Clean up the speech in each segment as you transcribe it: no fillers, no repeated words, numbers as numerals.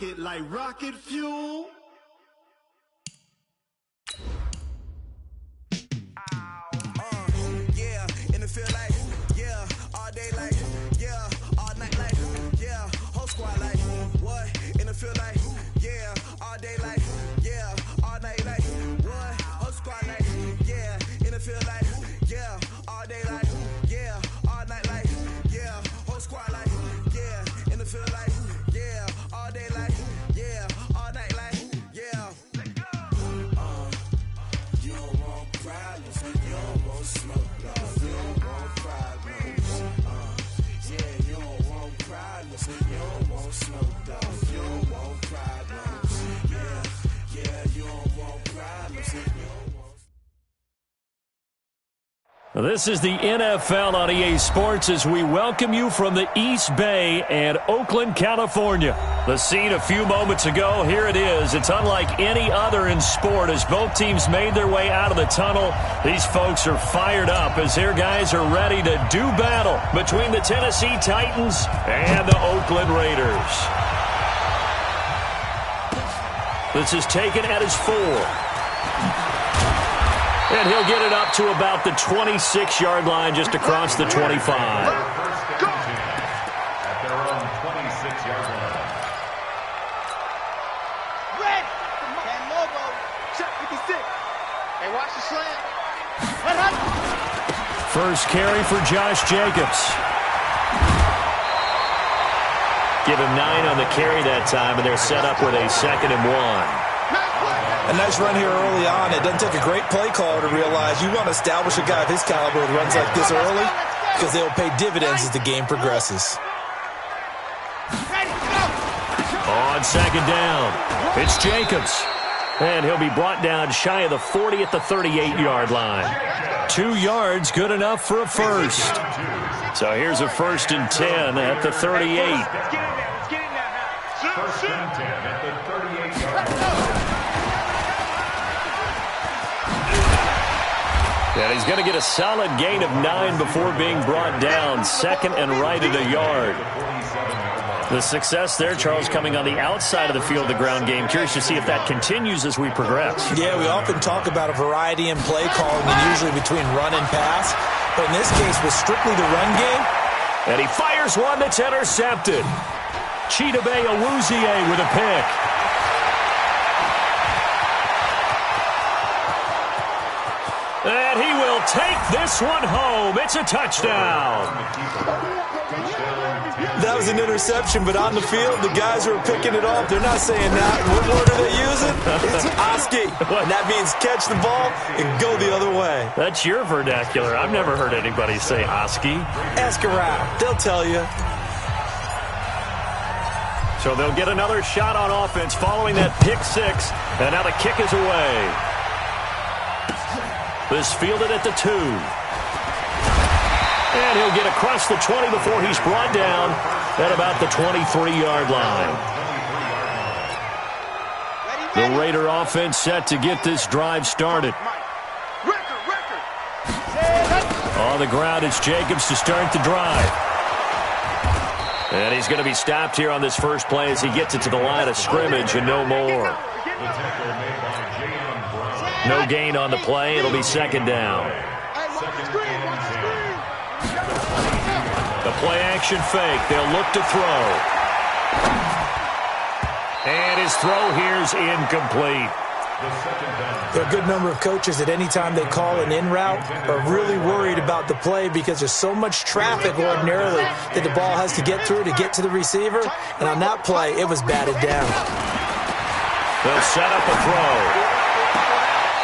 rocket like rocket fuel. Yeah, in the field like, yeah, all day like, yeah, all night like, yeah, whole squad like, what? In the field like, yeah, all day like, yeah, all night like, what? Whole squad like, yeah, in the field like, yeah, all day like, yeah, all night like, yeah, whole squad like, yeah, in the field like, yeah, all day like, yeah, all night like, yeah. You don't want problems, you don't want smoke, you don't want problems. Yeah, you don't want problems, you don't want smoke, you don't want problems. Yeah, you don't want problems, you don't want. This is the NFL on EA Sports as we welcome you from the East Bay and Oakland, California. The scene a few moments ago, here it is. It's unlike any other in sport as both teams made their way out of the tunnel. These folks are fired up as their guys are ready to do battle between the Tennessee Titans and the Oakland Raiders. This is taken at his 4. And he'll get it up to about the 26-yard line just across the 25. At their own 26-yard line. Red! Ken Lobo, check 56. Hey, watch the slant. First carry for Josh Jacobs. Give him 9 on the carry that time, and they're set up with a 2nd and 1. A nice run here early on. It doesn't take a great play caller to realize you want to establish a guy of his caliber with runs like this early because they'll pay dividends as the game progresses. On 2nd down, it's Jacobs. And he'll be brought down shy of the 40 at the 38-yard line. 2 yards, good enough for a first. So here's a 1st and 10 at the 38. First and 10 at the 38-yard line. And he's going to get a solid gain of 9 before being brought down. 2nd and right at a yard. The success there, Charles, coming on the outside of the field, the ground game. Curious to see if that continues as we progress. Yeah, we often talk about a variety in play calling, and usually between run and pass. But in this case, with strictly the run game. And he fires one that's intercepted. Chidobe Awuzie with a pick. And he will take this one home. It's a touchdown. That was an interception, but on the field, the guys who are picking it off, they're not saying that. What word are they using? It's Oski. And that means catch the ball and go the other way. That's your vernacular. I've never heard anybody say Oski. Ask around. They'll tell you. So they'll get another shot on offense following that pick 6. And now the kick is away. This fielded at the 2. And he'll get across the 20 before he's brought down at about the 23-yard line. The Raider offense set to get this drive started. On the ground, it's Jacobs to start the drive. And he's going to be stopped here on this first play as he gets it to the line of scrimmage and no more. No gain on the play. It'll be 2nd down. The play-action fake. They'll look to throw. And his throw here's incomplete. There are a good number of coaches at any time they call an in route are really worried about the play because there's so much traffic ordinarily that the ball has to get through to get to the receiver. And on that play, it was batted down. They'll set up a throw.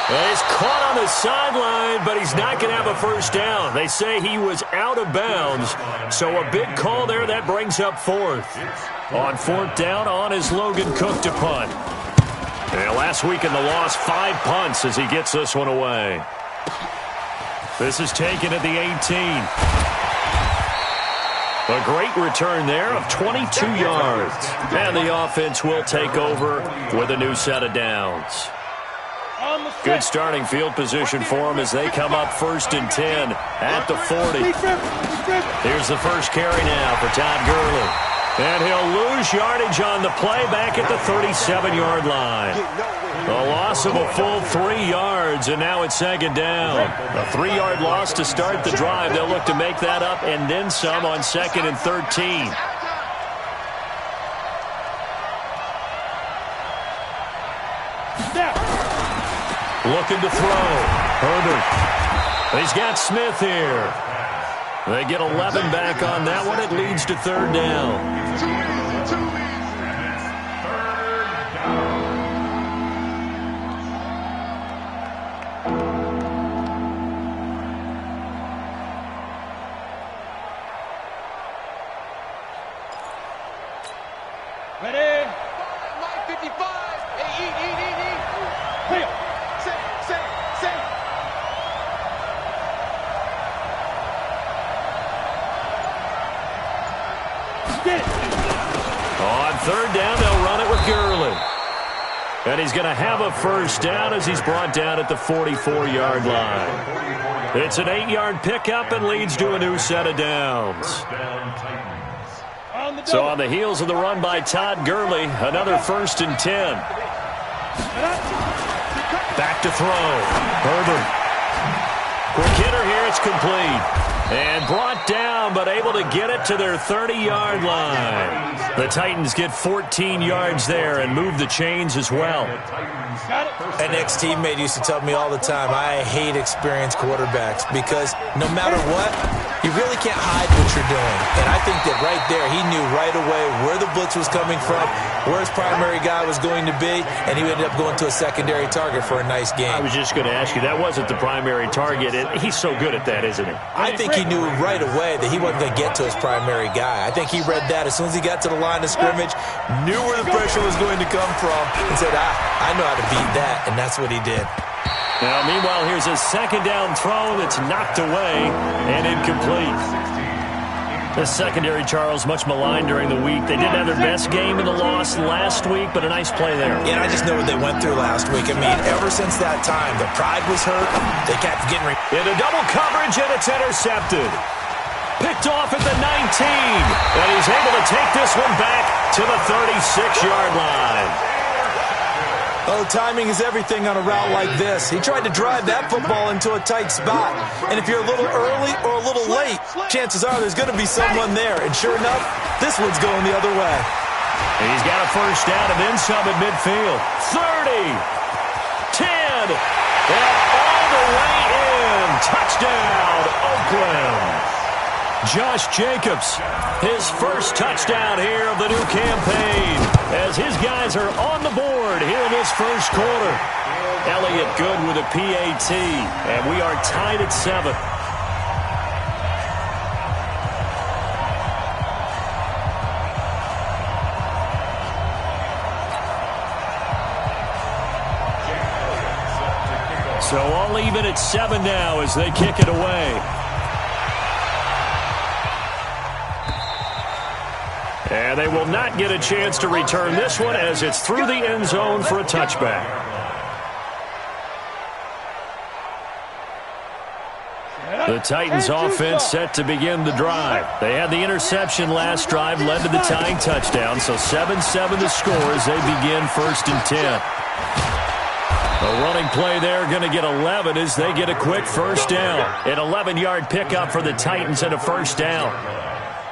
Well, he's caught on the sideline, but he's not going to have a first down. They say he was out of bounds, so a big call there that brings up 4th. On 4th down, on is Logan Cook to punt. And last week in the loss, 5 punts as he gets this one away. This is taken at the 18. A great return there of 22 yards. And the offense will take over with a new set of downs. Good starting field position for them as they come up 1st and 10 at the 40. Here's the first carry now for Todd Gurley. And he'll lose yardage on the play back at the 37-yard line. A loss of a full 3 yards, and now it's second down. A 3-yard loss to start the drive. They'll look to make that up and then some on 2nd and 13. Looking to throw. Herbert. He's got Smith here. They get 11 back on that one. It leads to third down. Ready? 55. Real. Say. Get it. On third down, they'll run it with Gurley. And he's going to have a first down as he's brought down at the 44-yard line. It's an 8-yard pickup and leads to a new set of downs. So on the heels of the run by Todd Gurley, another 1st and 10. Back to throw. Herbert. Quick hitter here. It's complete. And brought down, but able to get it to their 30-yard line. The Titans get 14 yards there and move the chains as well. An ex-teammate used to tell me all the time, I hate experienced quarterbacks because no matter what, you really can't hide what you're doing. And I think that right there, he knew right away where the blitz was coming from, where his primary guy was going to be, and he ended up going to a secondary target for a nice game. I was just going to ask you, that wasn't the primary target. He's so good at that, isn't he? I think he knew right away that he wasn't going to get to his primary guy. I think he read that as soon as he got to the line of scrimmage, knew where the pressure was going to come from, and said, I know how to beat that, and that's what he did. Now, meanwhile, here's a second down throw that's knocked away and incomplete. The secondary, Charles, much maligned during the week. They didn't have their best game in the loss last week, but a nice play there. Yeah, and I just know what they went through last week. I mean, ever since that time, the pride was hurt. They kept getting into double coverage, and it's intercepted. Picked off at the 19, and he's able to take this one back to the 36-yard line. Oh, timing is everything on a route like this. He tried to drive that football into a tight spot. And if you're a little early or a little late, chances are there's going to be someone there. And sure enough, this one's going the other way. And he's got a first down and then some at midfield. 30, 10, and all the way in. Touchdown, Oakland. Josh Jacobs, his first touchdown here of the new campaign as his guys are on the board here in this first quarter. Elliott good with a PAT, and we are tied at 7. So all even at 7 now as they kick it away. And they will not get a chance to return this one as it's through the end zone for a touchback. The Titans offense set to begin the drive. They had the interception last drive, led to the tying touchdown, so 7-7 the score as they begin 1st and 10. A running play there, going to get 11 as they get a quick first down. An 11-yard pickup for the Titans and a first down.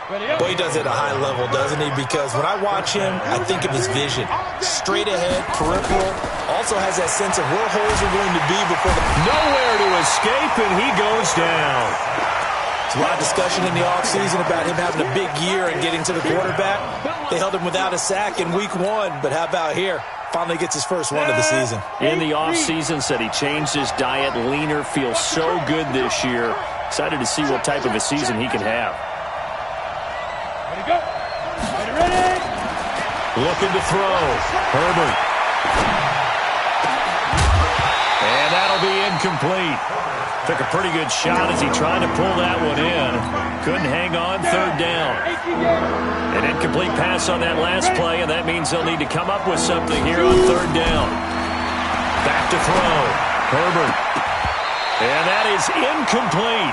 Well, he does it at a high level, doesn't he? Because when I watch him, I think of his vision. Straight ahead, peripheral. Also has that sense of where holes are going to be before the... Nowhere to escape, and he goes down. There's a lot of discussion in the offseason about him having a big year and getting to the quarterback. They held him without a sack in week 1, but how about here? Finally gets his first one of the season. In the offseason, said he changed his diet, leaner, feels so good this year. Excited to see what type of a season he can have. Looking to throw. Herbert. And that'll be incomplete. Took a pretty good shot as he tried to pull that one in. Couldn't hang on, third down. An incomplete pass on that last play, and that means they'll need to come up with something here on third down. Back to throw. Herbert. And that is incomplete.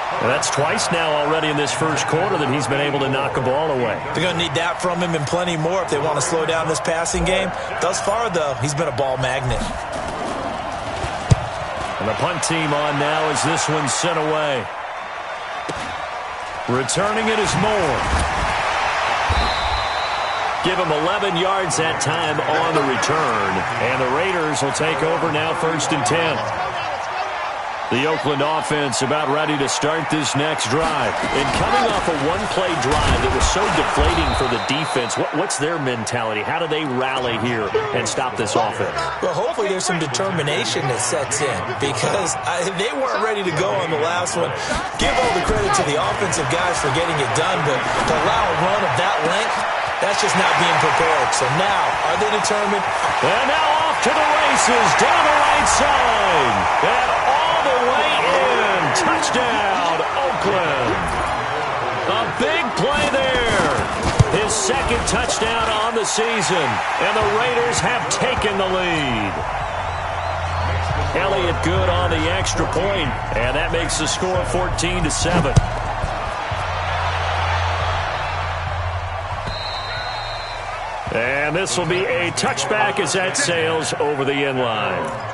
And that's twice now already in this first quarter that he's been able to knock a ball away. They're going to need that from him and plenty more if they want to slow down this passing game. Thus far, though, he's been a ball magnet. And the punt team on now as this one's sent away. Returning it is Moore. Give him 11 yards that time on the return. And the Raiders will take over now 1st and 10. The Oakland offense about ready to start this next drive. And coming off a one-play drive that was so deflating for the defense, what's their mentality? How do they rally here and stop this offense? Well, hopefully there's some determination that sets in because they weren't ready to go on the last one. Give all the credit to the offensive guys for getting it done, but to allow a run of that length, that's just not being prepared. So now, are they determined? And now off to the races, down the right side. And all the way in. Touchdown, Oakland. A big play there. His second touchdown on the season. And the Raiders have taken the lead. Elliott good on the extra point. And that makes the score 14-7. And this will be a touchback as that sails over the end line.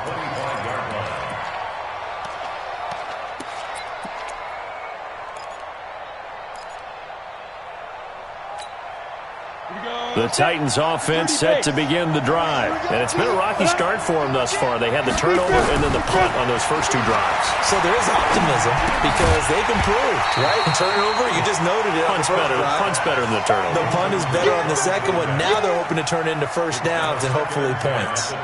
The Titans offense set to begin the drive. And it's been a rocky start for them thus far. They had the turnover and then the punt on those first two drives. So there is optimism because they've improved, right? Turnover, you just noted it. Punt's better than the turnover. The punt is better on the second one. Now they're hoping to turn into first downs and hopefully points.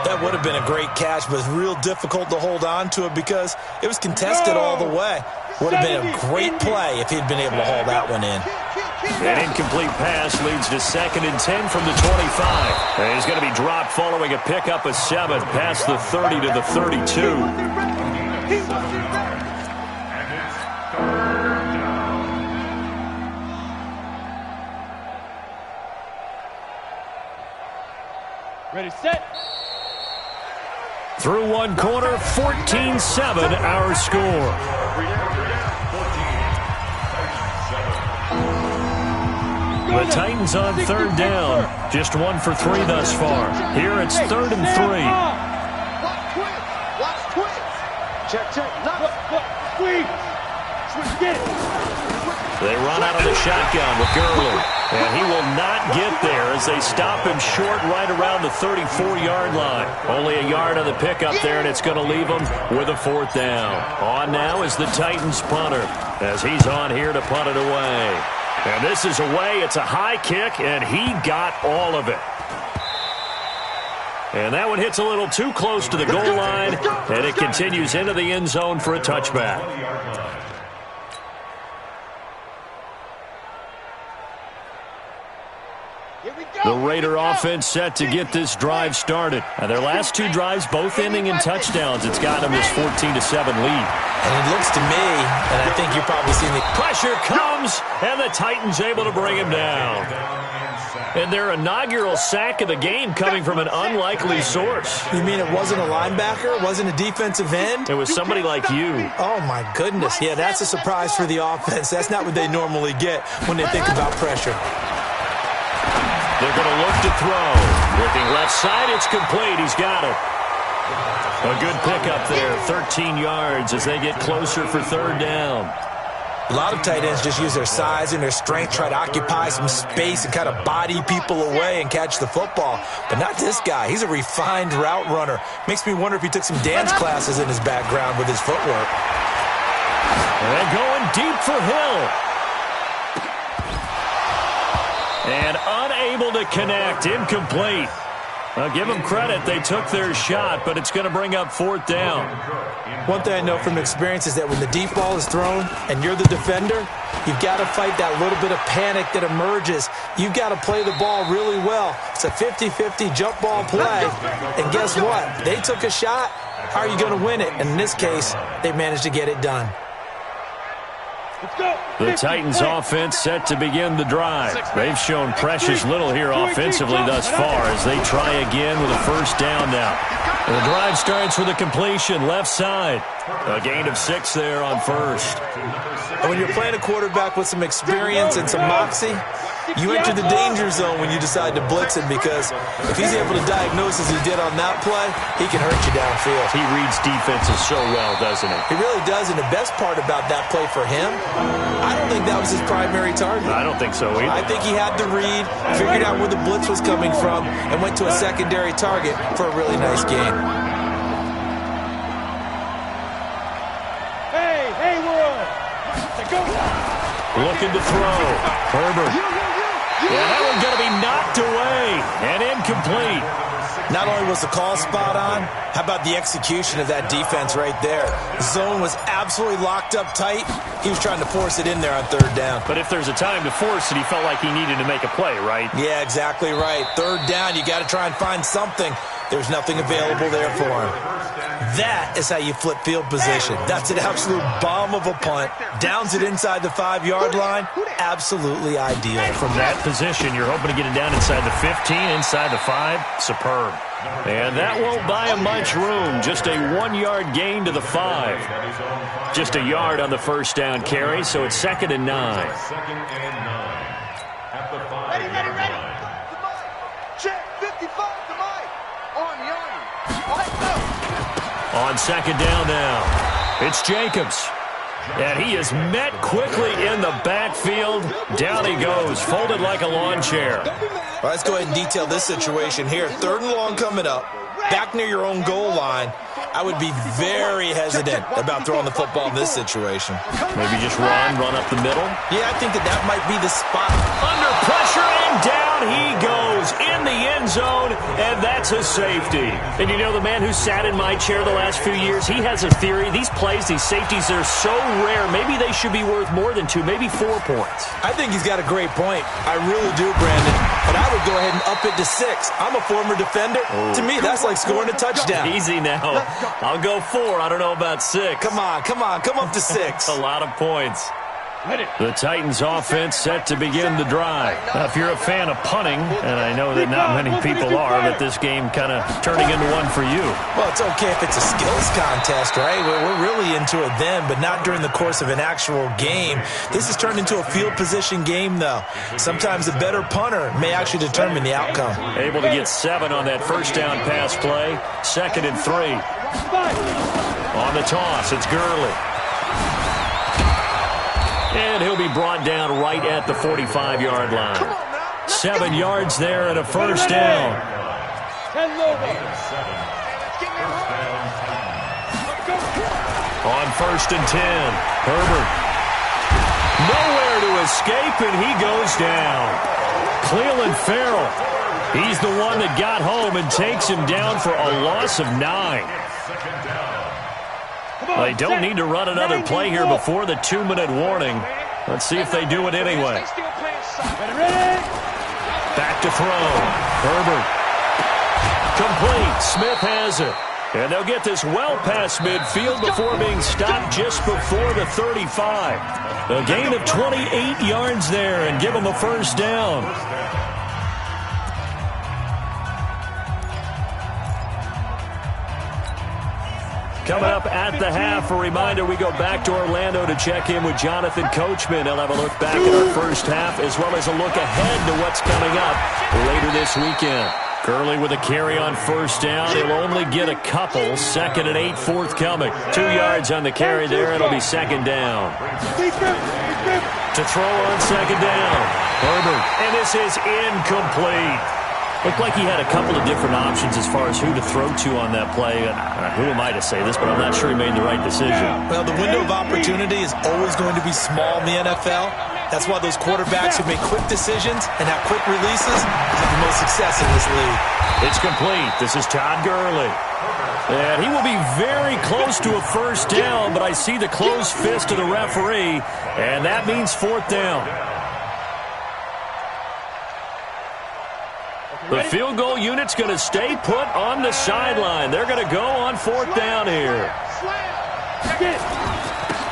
That would have been a great catch, but it's real difficult to hold on to it because it was contested all the way. Would have been a great play if he'd been able to haul that one in. An incomplete pass leads to 2nd and 10 from the 25. And he's going to be dropped following a pickup of 7 past the 30 to the 32. Ready, set. Through one quarter, 14-7 our score. The Titans on 3rd down. Just 1 for 3 thus far. Here it's 3rd and 3. Watch twist. Check. Squeeze. Get it. They run out of the shotgun with Gurley. And he will not get there as they stop him short right around the 34-yard line. Only a yard on the pickup there, and it's going to leave him with a 4th down. On now is the Titans punter as he's on here to punt it away. And this is away. It's a high kick, and he got all of it. And that one hits a little too close to the goal line, and it continues into the end zone for a touchback. The Raider offense set to get this drive started. And their last 2 drives, both ending in touchdowns. It's gotten them this 14-7 lead. And it looks to me, and I think you're probably seeing the pressure comes, and the Titans able to bring him down. And their inaugural sack of the game coming from an unlikely source. You mean it wasn't a linebacker? It wasn't a defensive end? It was somebody like you. Oh, my goodness. Yeah, that's a surprise for the offense. That's not what they normally get when they think about pressure. They're going to look to throw. Looking left side, it's complete. He's got it. A good pickup there, 13 yards as they get closer for 3rd down. A lot of tight ends just use their size and their strength, try to occupy some space and kind of body people away and catch the football. But not this guy. He's a refined route runner. Makes me wonder if he took some dance classes in his background with his footwork. And going deep for Hill. And unable to connect, incomplete. I'll give them credit. They took their shot, but it's going to bring up 4th down. One thing I know from experience is that when the deep ball is thrown and you're the defender, you've got to fight that little bit of panic that emerges. You've got to play the ball really well. It's a 50-50 jump ball play. And guess what? They took a shot. How are you going to win it? And in this case, they managed to get it done. The Titans offense set to begin the drive. They've shown precious little here offensively thus far as they try again with a first down now. The drive starts with a completion left side. A gain of 6 there on first. And when you're playing a quarterback with some experience and some moxie, you enter the danger zone when you decide to blitz him, because if he's able to diagnose as he did on that play, he can hurt you downfield. He reads defenses so well, doesn't he? He really does, and the best part about that play for him, I don't think that was his primary target. I don't think so either. I think he had the read, figured out where the blitz was coming from, and went to a secondary target for a really nice gain. Hey, Wood! Looking to throw. Herbert. Yeah, that one's going to be knocked away and incomplete. Not only was the call spot on, how about the execution of that defense right there? The zone was absolutely locked up tight. He was trying to force it in there on third down. But if there's a time to force it, he felt like he needed to make a play, right? Yeah, exactly right. Third down, you got to try and find something. There's nothing available there for him. That is how you flip field position. That's an absolute bomb of a punt. Downs it inside the 5-yard line. Absolutely ideal. From that position, you're hoping to get it down inside the 15, inside the 5. Superb. And that won't buy him much room. Just a 1-yard gain to the 5. Just a yard on the first down carry, so it's 2nd and 9. Second and 9 at the 5-yard line. Check 55 to Mike. On Yanni. On second down now, it's Jacobs. And he is met quickly in the backfield. Down he goes, folded like a lawn chair. Well, let's go ahead and detail this situation here. 3rd and long coming up, back near your own goal line. I would be very hesitant about throwing the football in this situation. Maybe just run up the middle. Yeah, I think that might be the spot. Under pressure, and down he goes in the end zone, and that's a safety. And you know, the man who sat in my chair the last few years, he has a theory. These plays, these safeties, they're so rare. Maybe they should be worth more than 2, maybe 4 points. I think he's got a great point. I really do, Brandon. But I would go ahead and up it to 6. I'm a former defender. Oh. To me, that's like scoring a touchdown. Easy now. I'll go 4. I don't know about 6. Come on. Come up to 6. A lot of points. The Titans offense set to begin the drive. Now, if you're a fan of punting, and I know that not many people are, but this game kind of turning into one for you. Well, it's okay if it's a skills contest, right? We're really into it then, but not during the course of an actual game. This has turned into a field position game, though. Sometimes a better punter may actually determine the outcome. Able to get 7 on that first down pass play. 2nd and 3. On the toss, it's Gurley. And he'll be brought down right at the 45-yard line. 7 yards there and a first down. On 1st and 10, Herbert. Nowhere to escape, and he goes down. Cleveland Farrell. He's the one that got home and takes him down for a loss of 9. They don't need to run another play here before the 2-minute warning. Let's see if they do it anyway. Back to throw. Herbert. Complete. Smith has it. And they'll get this well past midfield before being stopped just before the 35. A gain of 28 yards there and give them a first down. Coming up at the half, a reminder, we go back to Orlando to check in with Jonathan Coachman. He'll have a look back at our first half as well as a look ahead to what's coming up later this weekend. Gurley with a carry on first down. He'll only get a couple. 2nd and 8 forthcoming. 2 yards on the carry there. It'll be 2nd down. To throw on 2nd down. Herbert. And this is incomplete. Looked like he had a couple of different options as far as who to throw to on that play. Who am I to say this, but I'm not sure he made the right decision. Well, the window of opportunity is always going to be small in the NFL. That's why those quarterbacks who make quick decisions and have quick releases have the most success in this league. It's complete. This is Todd Gurley. And he will be very close to a first down, but I see the closed fist of the referee, and that means 4th down. The field goal unit's going to stay put on the sideline. They're going to go on 4th down here.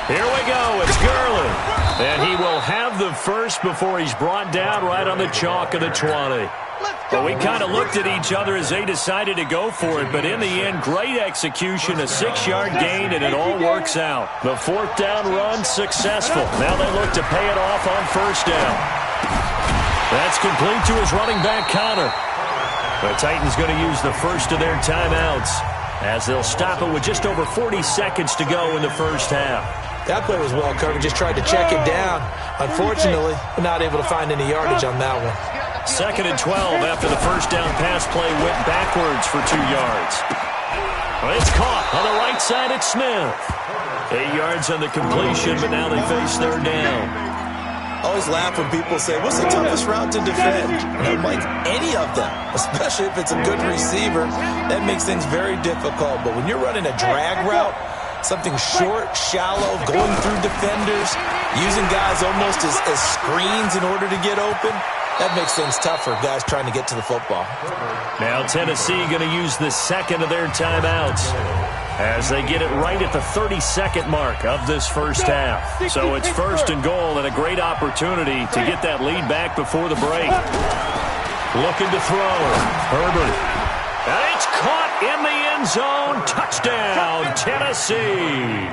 Here we go. It's Gurley. And he will have the first before he's brought down right on the chalk of the 20. But we kind of looked at each other as they decided to go for it. But in the end, great execution, a 6-yard gain, and it all works out. The 4th down run successful. Now they look to pay it off on 1st down. That's complete to his running back, Connor. The Titans going to use the first of their timeouts as they'll stop it with just over 40 seconds to go in the first half. That play was well covered. Just tried to check it down. Unfortunately, we're not able to find any yardage on that one. 2nd and 12 after the first down pass play went backwards for 2 yards. Well, it's caught on the right side at Smith. 8 yards on the completion, but now they face 3rd down. I always laugh when people say, what's the toughest route to defend? And I'm like, any of them, especially if it's a good receiver. That makes things very difficult. But when you're running a drag route, something short, shallow, going through defenders, using guys almost as screens in order to get open, that makes things tough for guys trying to get to the football. Now Tennessee going to use the second of their timeouts as they get it right at the 32nd mark of this first half. So it's 1st and goal and a great opportunity to get that lead back before the break. Looking to throw. Herbert. And it's caught in the end zone. Touchdown, Tennessee.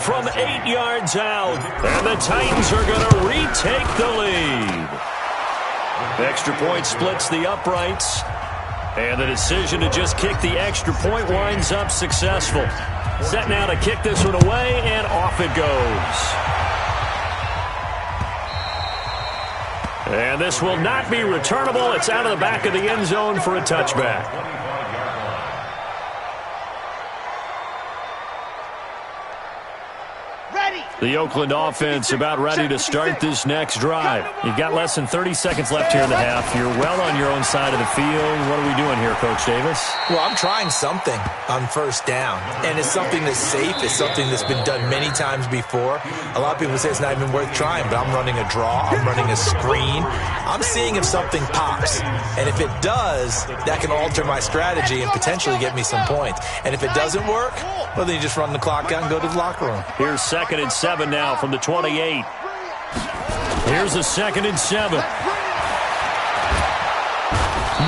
From 8 yards out. And the Titans are going to retake the lead. Extra point splits the uprights. And the decision to just kick the extra point winds up successful. Set now to kick this one away, and off it goes. And this will not be returnable. It's out of the back of the end zone for a touchback. The Oakland offense about ready to start this next drive. You've got less than 30 seconds left here in the half. You're well on your own side of the field. What are we doing here, Coach Davis? Well, I'm trying something on 1st down, and it's something that's safe. It's something that's been done many times before. A lot of people say it's not even worth trying, but I'm running a draw. I'm running a screen. I'm seeing if something pops, and if it does, that can alter my strategy and potentially get me some points. And if it doesn't work, well, then you just run the clock out and go to the locker room. Here's 2nd and 7 now from the 28. Here's a 2nd and 7.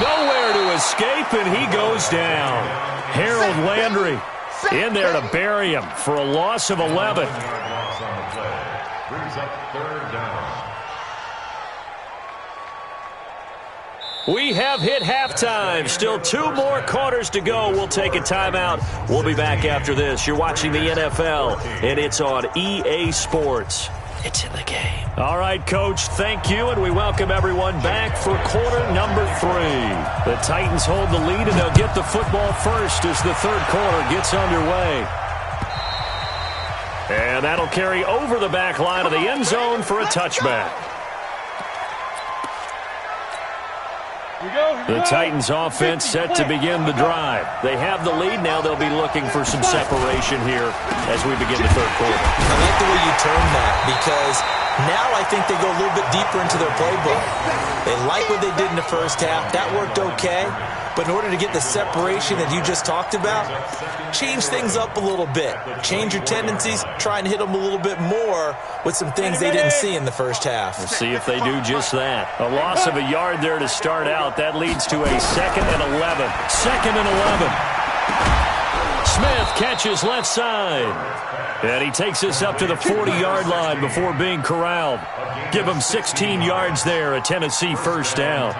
Nowhere to escape, and he goes down. Harold Landry in there to bury him for a loss of 11. Brings up 3rd down. We have hit halftime. Still 2 more quarters to go. We'll take a timeout. We'll be back after this. You're watching the NFL, and it's on EA Sports. It's in the game. All right, Coach, thank you, and we welcome everyone back for quarter number 3. The Titans hold the lead, and they'll get the football first as the 3rd quarter gets underway. And that'll carry over the back line of the end zone for a touchback. The Titans offense set to begin the drive. They have the lead. Now they'll be looking for some separation here as we begin the 3rd quarter. I like the way you turn that because now I think they go a little bit deeper into their playbook. They like what they did in the first half. That worked okay. But in order to get the separation that you just talked about, change things up a little bit. Change your tendencies. Try and hit them a little bit more with some things they didn't see in the first half. We'll see if they do just that. A loss of a yard there to start out. That leads to a 2nd and 11. 2nd and 11. Smith catches left side. And he takes us up to the 40-yard line before being corralled. Give him 16 yards there, a Tennessee 1st down.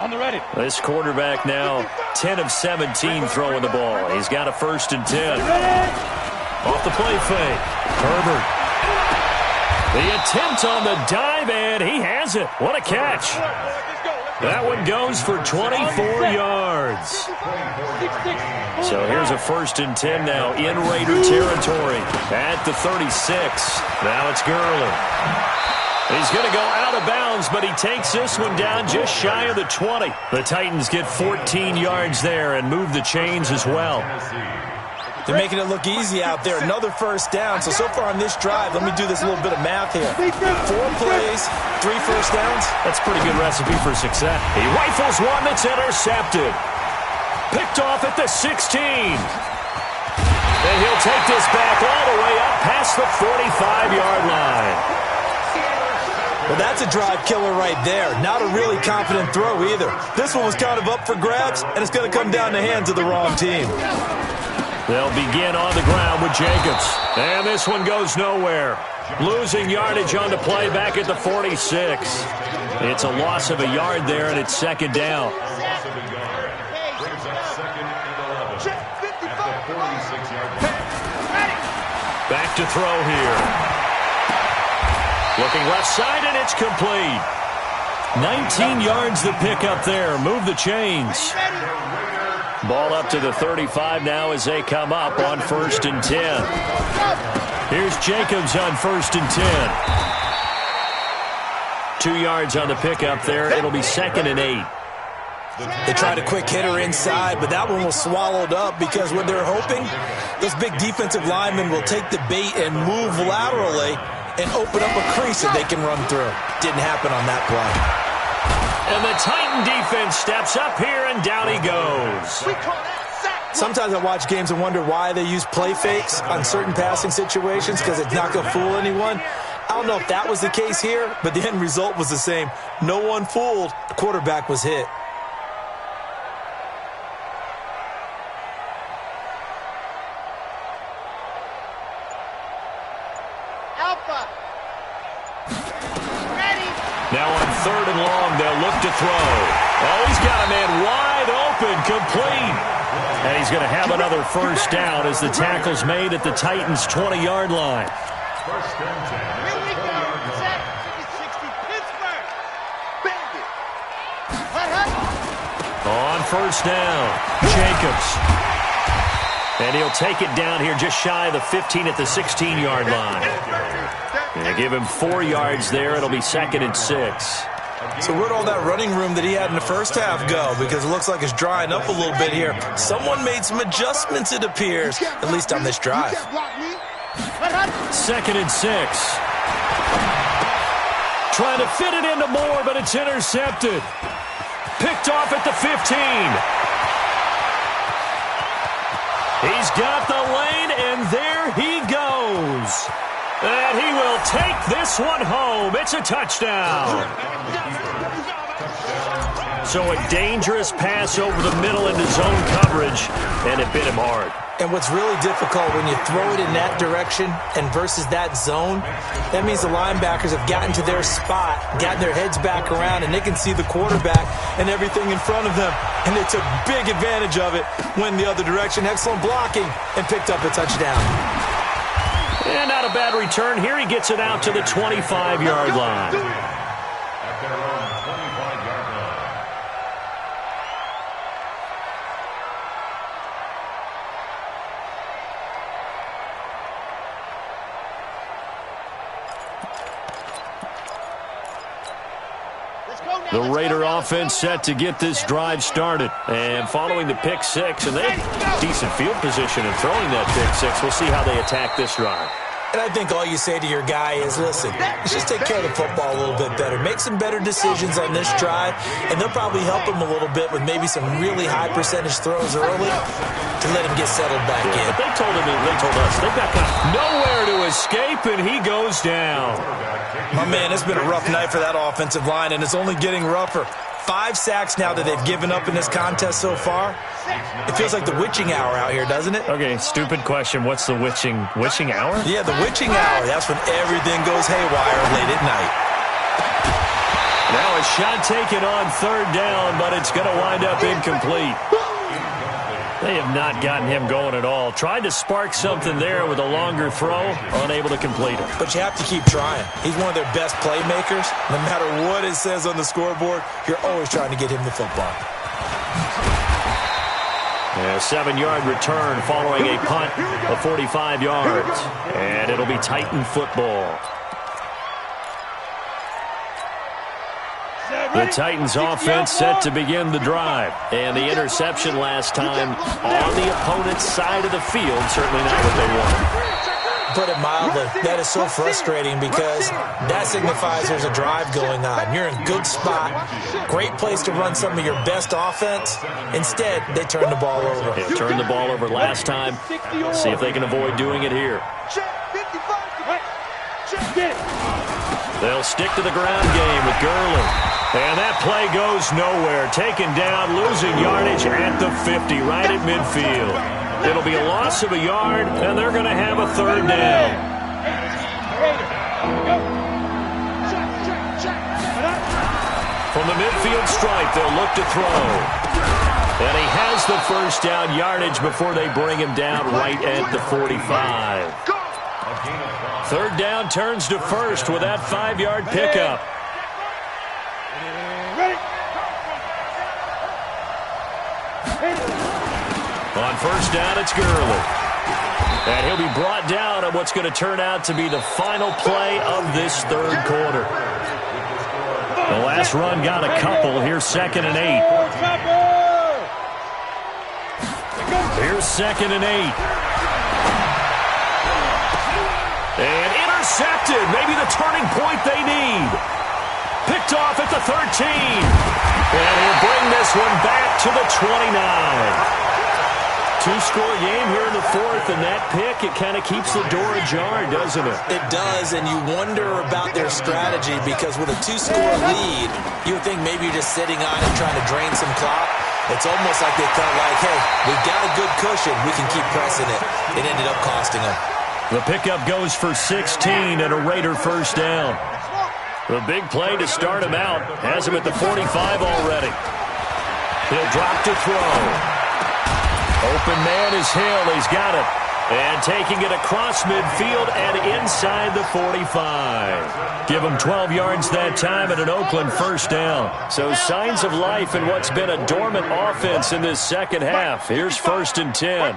On the ready. This quarterback now 10 of 17 throwing the ball. He's got a 1st and 10. Off the play fake. Herbert. The attempt on the dive, and he has it. What a catch. That one goes for 24 yards. So here's a 1st and 10 now in Raider territory at the 36. Now it's Gurley. He's going to go out of bounds, but he takes this one down just shy of the 20. The Titans get 14 yards there and move the chains as well. They're making it look easy out there. Another 1st down. So far on this drive, let me do this little bit of math here. 4 plays, 3 1st downs. That's a pretty good recipe for success. He rifles one that's intercepted. Picked off at the 16. And he'll take this back all the way up past the 45-yard line. Well, that's a drive killer right there. Not a really confident throw either. This one was kind of up for grabs, and it's going to come down the hands of the wrong team. They'll begin on the ground with Jacobs. And this one goes nowhere. Losing yardage on the play back at the 46. It's a loss of a yard there, and it's second down. Loss of a yard. Brings up 2nd and 11 at the 46-yard line. Back to throw here. Looking left side, and it's complete. 19 yards the pick up there. Move the chains. Ball up to the 35 now as they come up on 1st and 10. Here's Jacobs on 1st and 10. 2 yards on the pickup there. It'll be 2nd and 8. They tried a quick hitter inside, but that one was swallowed up because what they're hoping, those big defensive linemen will take the bait and move laterally and open up a crease that they can run through. Didn't happen on that play. And the Titan defense steps up here, and down he goes. Sometimes I watch games and wonder why they use play fakes on certain passing situations because it's not going to fool anyone. I don't know if that was the case here, but the end result was the same. No one fooled. The quarterback was hit. Now on 3rd and long, they'll look to throw. Oh, he's got a man wide open, complete. And he's going to have another first down as the tackle's made at the Titans' 20-yard line. First and 10. Here we go. Set. 60, Pittsburgh. Bandit. On 1st down, Jacobs. And he'll take it down here just shy of the 15 at the 16-yard line. And give him 4 yards there. It'll be 2nd and 6. So where'd all that running room that he had in the first half go? Because it looks like it's drying up a little bit here. Someone made some adjustments, it appears, at least on this drive. 2nd and 6. Trying to fit it into Moore, but it's intercepted. Picked off at the 15. He's got the lane, and there he goes. And he will take this one home. It's a touchdown. So a dangerous pass over the middle into zone coverage, and it bit him hard. And what's really difficult when you throw it in that direction and versus that zone, that means the linebackers have gotten to their spot, gotten their heads back around, and they can see the quarterback and everything in front of them. And they took big advantage of it, went the other direction. Excellent blocking, and picked up a touchdown. And not a bad return. Here he gets it out to the 25-yard line. At their own 25-yard line. The Raider offense set to get this drive started. And following the pick six, and they have decent field position in throwing that pick six. We'll see how they attack this drive. And I think all you say to your guy is, listen, let's just take care of the football a little bit better. Make some better decisions on this drive, and they'll probably help him a little bit with maybe some really high percentage throws early to let him get settled back in. But they told us they've got kind of nowhere to escape, and he goes down. My man, it's been a rough night for that offensive line, and it's only getting rougher. 5 sacks now that they've given up in this contest so far. It feels like the witching hour out here, doesn't it? Okay, stupid question. What's the witching hour? Yeah, the witching hour. That's when everything goes haywire late at night. Now a shot taken on 3rd down, but it's going to wind up incomplete. They have not gotten him going at all. Tried to spark something there with a longer throw, unable to complete it. But you have to keep trying. He's one of their best playmakers. No matter what it says on the scoreboard, you're always trying to get him the football. A 7-yard return following a punt of 45 yards. And it'll be Titan football. The Titans offense set to begin the drive. And the interception last time on the opponent's side of the field, certainly not what they wanted. put it mildly. That is so frustrating because that signifies there's a drive going on. You're in good spot, great place to run some of your best offense. Instead, they turn the ball over. They turned the ball over last time. See if they can avoid doing it here. They'll stick to the ground game with Gurley. And that play goes nowhere. Taken down, losing yardage at the 50, right at midfield. It'll be a loss of a yard, and they're going to have a third down. From the midfield stripe, they'll look to throw. And he has the first down yardage before they bring him down right at the 45. Third down turns to first with that 5-yard pickup. On first down, it's Gurley. And he'll be brought down on what's going to turn out to be the final play of this third quarter. The last run got a couple. Here's 2nd and 8. Here's 2nd and 8. And intercepted. Maybe the turning point they need. Picked off at the 13. And he'll bring this one back to the 29. Two-score game here in the fourth, and that pick, it kind of keeps the door ajar, doesn't it? It does, and you wonder about their strategy because with a 2-score lead, you would think maybe you're just sitting on it trying to drain some clock. It's almost like they felt like, hey, we've got a good cushion. We can keep pressing it. It ended up costing them. The pickup goes for 16 and a Raider first down. The big play to start him out has him at the 45 already. He'll drop to throw. Open man is Hill. He's got it. And taking it across midfield and inside the 45. Give him 12 yards that time at an Oakland first down. So signs of life in what's been a dormant offense in this second half. Here's 1st and 10.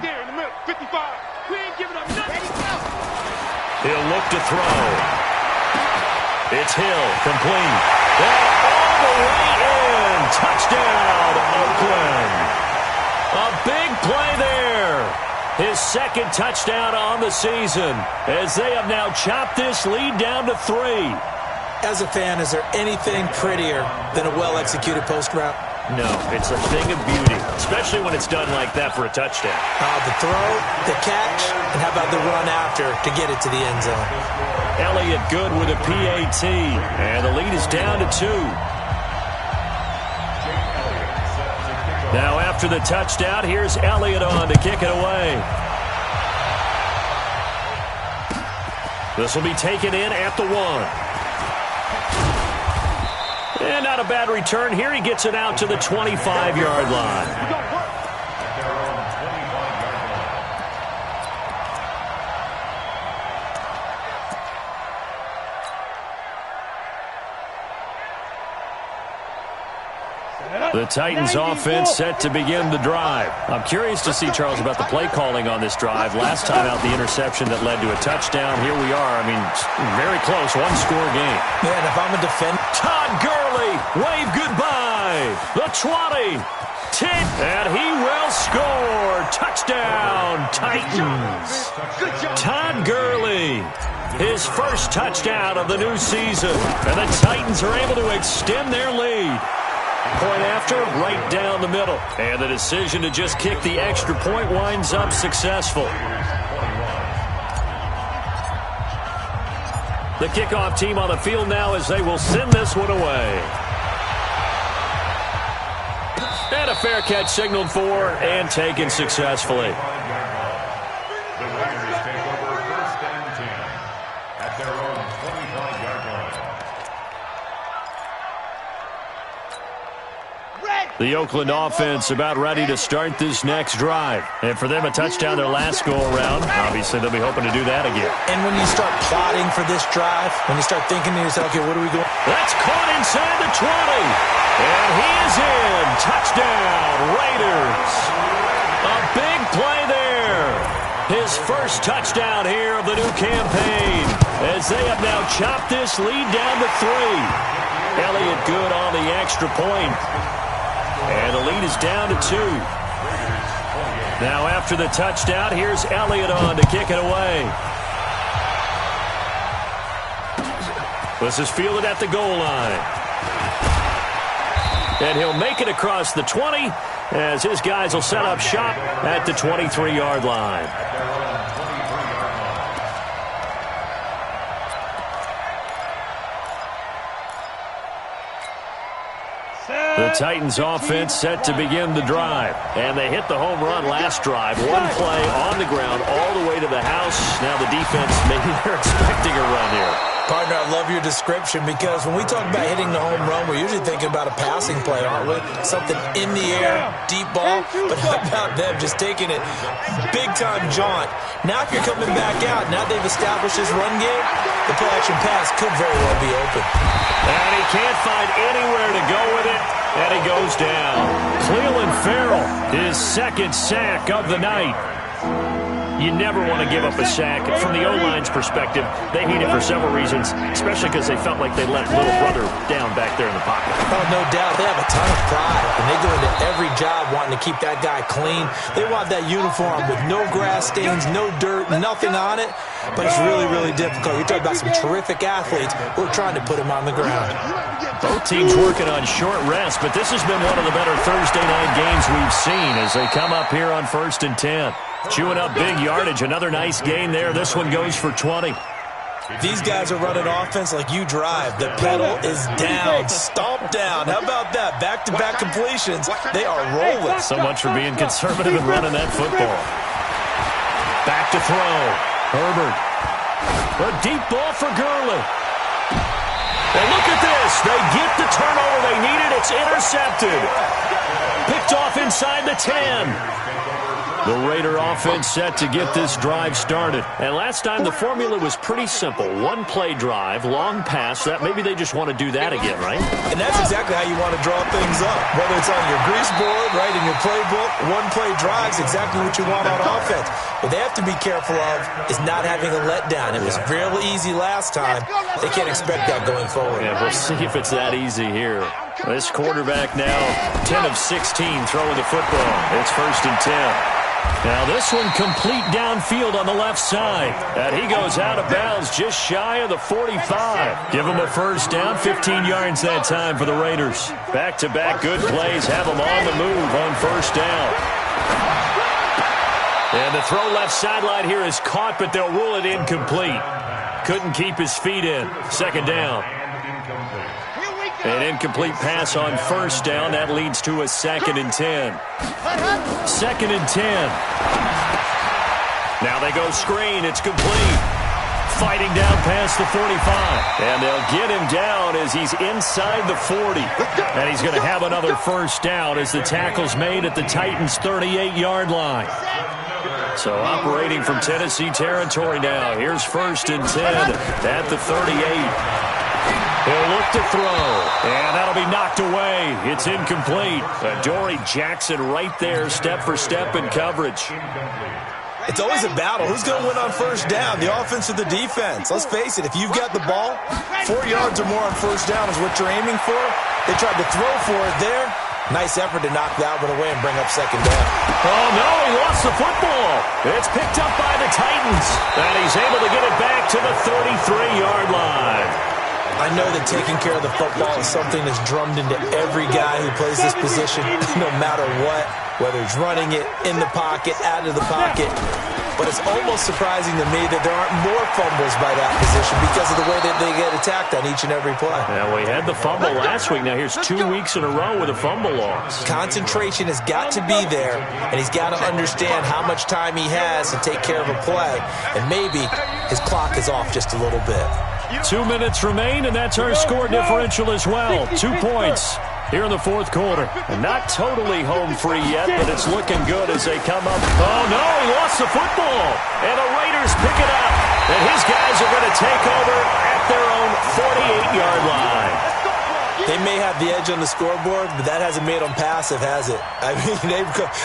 He'll look to throw. It's Hill, complete. And all the way in. Touchdown, Oakland. A big play there. His 2nd touchdown on the season as they have now chopped this lead down to 3. As a fan, is there anything prettier than a well-executed post route? No, it's a thing of beauty, especially when it's done like that for a touchdown. The throw, the catch, and how about the run after to get it to the end zone? Elliott good with a PAT, and the lead is down to 2. Now after the touchdown, here's Elliott on to kick it away. This will be taken in at the 1. And not a bad return here. He gets it out to the 25-yard line. The Titans offense set to begin the drive. I'm curious to see, Charles, about the play calling on this drive. Last time out, the interception that led to a touchdown. Here we are. I mean, very close, 1-score game. Yeah, and if I'm a defender. Todd Gurley, wave goodbye. The 20, 10, and he will score. Touchdown, Titans. Todd Gurley, his first touchdown of the new season. And the Titans are able to extend their lead. Point after, right down the middle. And the decision to just kick the extra point winds up successful. The kickoff team on the field now as they will send this one away. And a fair catch signaled for and taken successfully. The Raiders take over 1st and 10 at their own 25-yard line. The Oakland offense about ready to start this next drive. And for them, a touchdown their last go-around. Obviously, they'll be hoping to do that again. And when you start plotting for this drive, when you start thinking to yourself, okay, what are we going? That's caught inside the 20. And he is in. Touchdown, Raiders. A big play there. His first touchdown here of the new campaign as they have now chopped this lead down to 3. Elliott good on the extra point. And the lead is down to 2. Now after the touchdown, here's Elliott on to kick it away. This is fielded at the goal line. And he'll make it across the 20 as his guys will set up shop at the 23-yard line. The Titans offense set to begin the drive. And they hit the home run last drive. One play on the ground all the way to the house. Now the defense, maybe they're expecting a run here. Partner, I love your description because when we talk about hitting the home run, we're usually thinking about a passing play, aren't we? Something in the air, deep ball. But how about them just taking it big-time jaunt? Now if you're coming back out, now they've established this run game, the play-action pass could very well be open. And he can't find anywhere to go with it, and he goes down. Cleveland Farrell, his second sack of the night. You never want to give up a sack. From the O-line's perspective, they hate it for several reasons, especially because they felt like they let little brother down back there in the pocket. Oh, no doubt. They have a ton of pride, and they go into every job wanting to keep that guy clean. They want that uniform with no grass stains, no dirt, nothing on it, but it's really, really difficult. You're talking about some terrific athletes who are trying to put him on the ground. Both teams working on short rest, but this has been one of the better Thursday night games we've seen as they come up here on 1st and 10. Chewing up big yardage. Another nice gain there. This one goes for 20. These guys are running offense like you drive. The pedal is down, stomped down. How about that? Back-to-back completions. They are rolling. So much for being conservative and running that football. Back to throw. Herbert. A deep ball for Gurley. And look at this. They get the turnover they needed. It's intercepted. Picked off inside the 10. The Raider offense set to get this drive started. And last time the formula was pretty simple. One-play drive, long pass. That maybe they just want to do that again, right? And that's exactly how you want to draw things up. Whether it's on your grease board, right, in your playbook, one-play drives, exactly what you want on offense. What they have to be careful of is not having a letdown. It was real easy last time. They can't expect that going forward. Yeah, we'll see if it's that easy here. This quarterback now 10 of 16 throwing the football. It's 1st and 10. Now this one complete downfield on the left side. And he goes out of bounds just shy of the 45. Give him a first down, 15 yards that time for the Raiders. Back-to-back good plays have them on the move on 1st down. And the throw left sideline here is caught, but they'll rule it incomplete. Couldn't keep his feet in. 2nd down. An incomplete pass on 1st down. That leads to a 2nd and 10. 2nd and 10. Now they go screen. It's complete. Fighting down past the 45. And they'll get him down as he's inside the 40. And he's going to have another 1st down as the tackle's made at the Titans' 38-yard line. So operating from Tennessee territory now. Here's 1st and 10 at the 38. He'll look to throw, and that'll be knocked away. It's incomplete. Adoree Jackson right there, step for step in coverage. It's always a battle. Who's going to win on 1st down, the offense or the defense? Let's face it, if you've got the ball, 4 yards or more on 1st down is what you're aiming for. They tried to throw for it there. Nice effort to knock that one away and bring up 2nd down. Oh, no, he lost the football. It's picked up by the Titans, and he's able to get it back to the 33-yard line. I know that taking care of the football is something that's drummed into every guy who plays this position, no matter what, whether he's running it, in the pocket, out of the pocket. But it's almost surprising to me that there aren't more fumbles by that position because of the way that they get attacked on each and every play. Yeah, we had the fumble last week. Now here's 2 weeks in a row with a fumble loss. Concentration has got to be there, and he's got to understand how much time he has to take care of a play. And maybe his clock is off just a little bit. 2 minutes remain, and that's our score differential as well. 2 points here in the 4th quarter. And not totally home free yet, but it's looking good as they come up. Oh, no, he lost the football. And the Raiders pick it up. And his guys are going to take over at their own 48-yard line. They may have the edge on the scoreboard, but that hasn't made them passive, has it? I mean,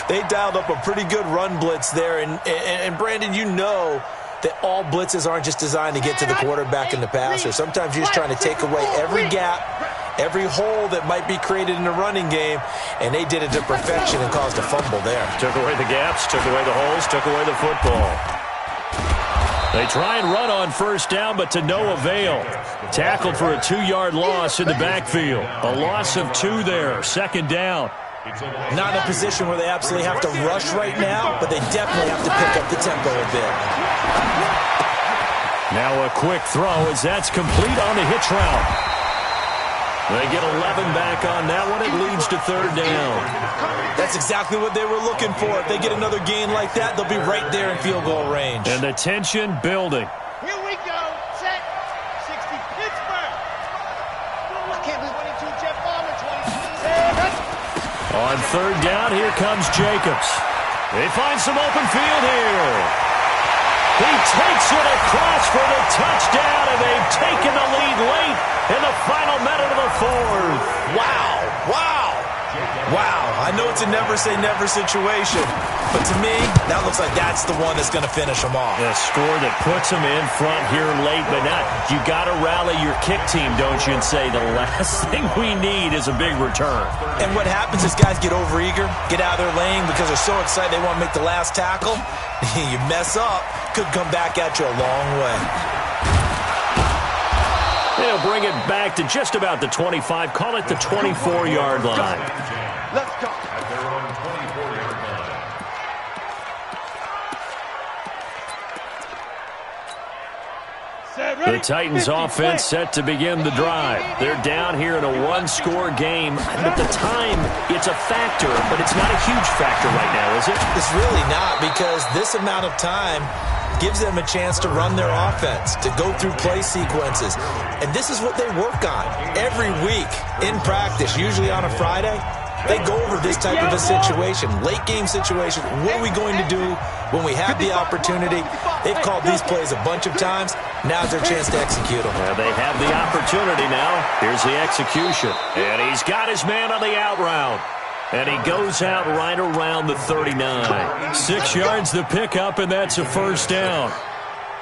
they dialed up a pretty good run blitz there. And Brandon, you know that all blitzes aren't just designed to get to the quarterback and the passer. Sometimes you're just trying to take away every gap, every hole that might be created in the running game, and they did it to perfection and caused a fumble there. Took away the gaps, took away the holes, took away the football. They try and run on first down, but to no avail. Tackled for a 2-yard loss in the backfield. A loss of 2 there, second down. Not in a position where they absolutely have to rush right now, but they definitely have to pick up the tempo a bit. Now a quick throw as that's complete on the hitch route. They get 11 back on that one. It leads to third down. That's exactly what they were looking for. If they get another gain like that, they'll be right there in field goal range. And the tension building. Here we go. Set. 60 Pittsburgh. I can't believe 22 Jeff Bomber 20. On third down, here comes Jacobs. They find some open field here. He takes it across for the touchdown, and they've taken the lead late in the final minute of the fourth. Wow. I know it's a never-say-never situation, but to me, that looks like that's the one that's going to finish them off. A score that puts them in front here late, but not. You got to rally your kick team, don't you, and say the last thing we need is a big return. And what happens is guys get overeager, get out of their lane because they're so excited they want to make the last tackle. You mess up, could come back at you a long way. They'll bring it back to just about the 25, call it the 24-yard line. Let's go. At their own 24-yard line. The Titans offense set to begin the drive. They're down here in a one-score game. At the time, it's a factor, but it's not a huge factor right now, is it? It's really not, because this amount of time gives them a chance to run their offense, to go through play sequences. And this is what they work on every week in practice, usually on a Friday. They go over this type of a situation, late game situation. What are we going to do when we have the opportunity? They've called these plays a bunch of times. Now's their chance to execute them. Well, they have the opportunity now. Here's the execution. And he's got his man on the out route. And he goes out right around the 39. 6 yards to pick up, and that's a first down.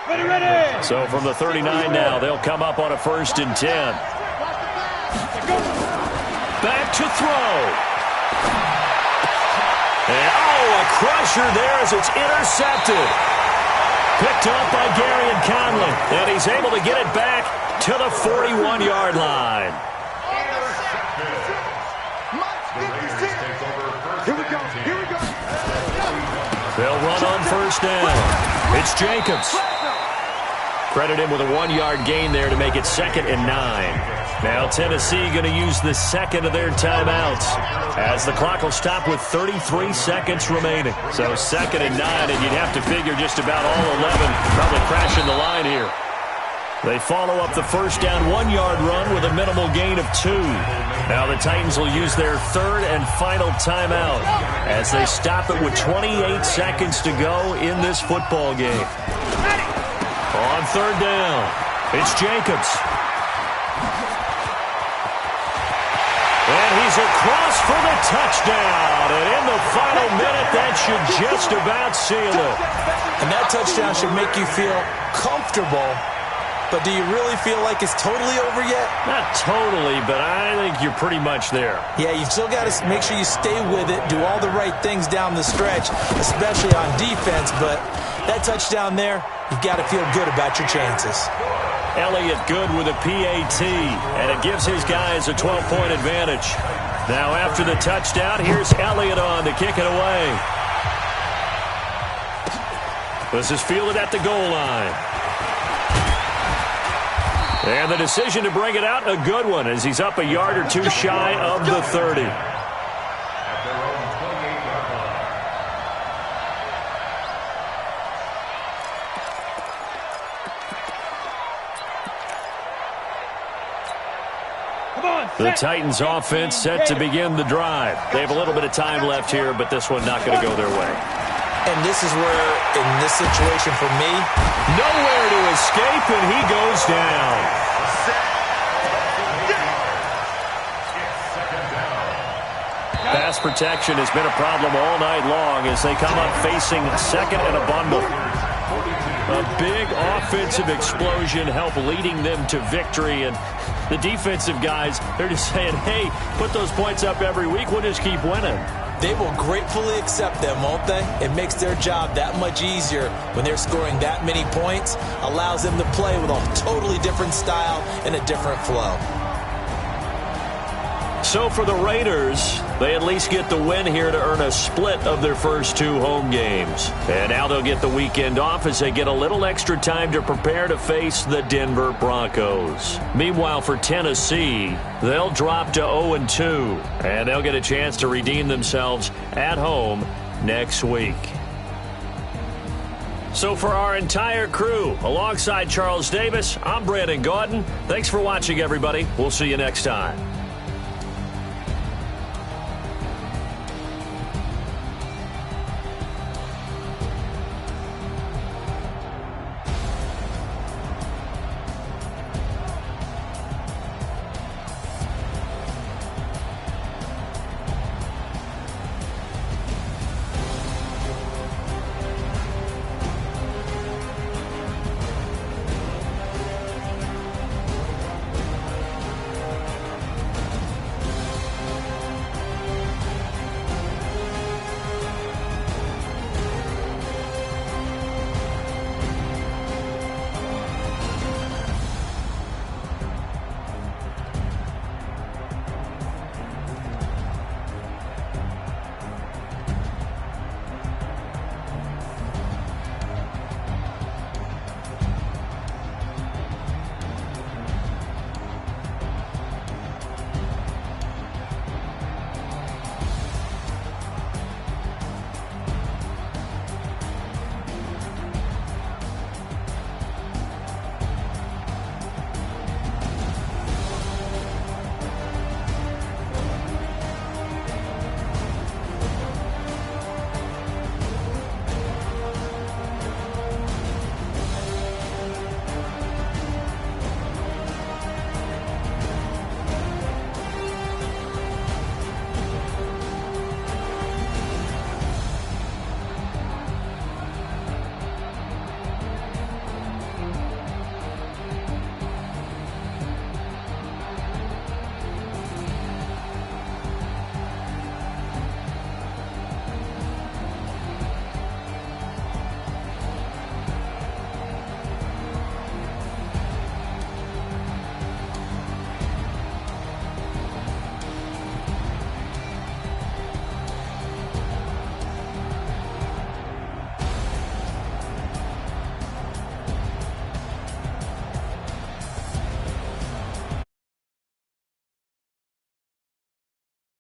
Ready. So from the 39 now, they'll come up on a 1st and 10. Back to throw. And, a crusher there as it's intercepted. Picked up by Gary and Conley. And he's able to get it back to the 41-yard line. Here we go. They'll run on first down. It's Jacobs. Credit him with a 1-yard gain there to make it 2nd and 9. Now Tennessee going to use the second of their timeouts as the clock will stop with 33 seconds remaining. So 2nd and 9, and you'd have to figure just about all 11 probably crashing the line here. They follow up the first down 1-yard run with a minimal gain of 2. Now the Titans will use their 3rd and final timeout as they stop it with 28 seconds to go in this football game. On 3rd down, it's Jacobs. And he's across for the touchdown. And in the final minute, that should just about seal it. And that touchdown should make you feel comfortable. But do you really feel like it's totally over yet? Not totally, but I think you're pretty much there. Yeah, you still got to make sure you stay with it, do all the right things down the stretch, especially on defense. But that touchdown there, you've got to feel good about your chances. Elliott good with a PAT, and it gives his guys a 12-point advantage. Now after the touchdown, here's Elliott on to kick it away. This is fielded at the goal line. And the decision to bring it out, a good one, as he's up a yard or 2 shy of the 30. At their own 28-yard line. The Titans offense set to begin the drive. They have a little bit of time left here, but this one not going to go their way. And this is where, in this situation for me, nowhere to escape, and he goes down. Pass protection has been a problem all night long as they come up facing 2nd and a bundle. A big offensive explosion helped leading them to victory, and the defensive guys, they're just saying, hey, put those points up every week, we'll just keep winning. They will gratefully accept them, won't they? It makes their job that much easier when they're scoring that many points, allows them to play with a totally different style and a different flow. So for the Raiders, they at least get the win here to earn a split of their first 2 home games. And now they'll get the weekend off as they get a little extra time to prepare to face the Denver Broncos. Meanwhile, for Tennessee, they'll drop to 0-2, and they'll get a chance to redeem themselves at home next week. So for our entire crew, alongside Charles Davis, I'm Brandon Gaudin. Thanks for watching, everybody. We'll see you next time.